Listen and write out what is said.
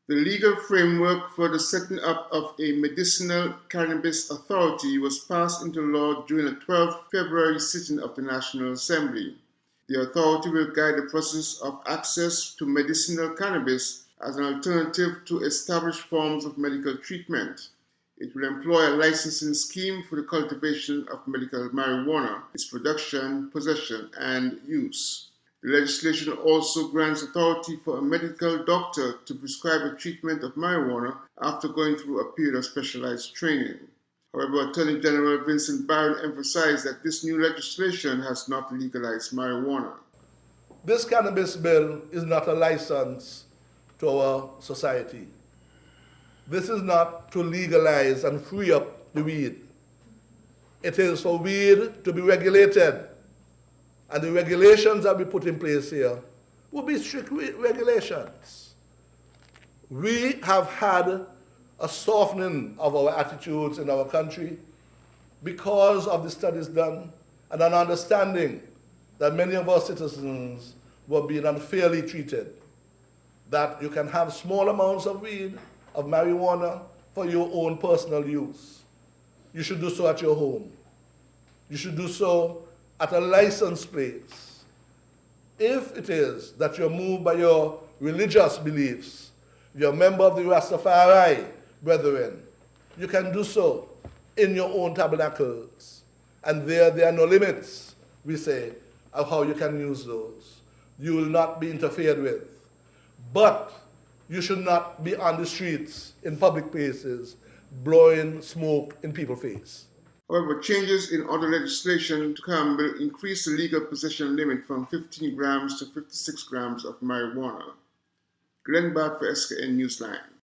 The legal framework for the setting up of a medicinal cannabis authority was passed into law during the 12th February sitting of the National Assembly. The authority will guide the process of access to medicinal cannabis as an alternative to established forms of medical treatment. It will employ a licensing scheme for the cultivation of medical marijuana, its production, possession, and use. The legislation also grants authority for a medical doctor to prescribe a treatment of marijuana after going through a period of specialized training. However, Attorney General Vincent Barron emphasized that this new legislation has not legalized marijuana. This cannabis bill is not a license to our society. This is not to legalize and free up the weed. It is for weed to be regulated. And the regulations that we put in place here will be strict regulations. We have had a softening of our attitudes in our country because of the studies done and an understanding that many of our citizens were being unfairly treated. That you can have small amounts of weed, of marijuana, for your own personal use. You should do so at your home. You should do so at a licensed place. If it is that you're moved by your religious beliefs, you're a member of the Rastafari brethren, you can do so in your own tabernacles. And there are no limits, we say, of how you can use those. You will not be interfered with. But you should not be on the streets, in public places, blowing smoke in people's face. However, changes in other legislation to come will increase the legal possession limit from 15 grams to 56 grams of marijuana. Glenn Bart for SKN Newsline.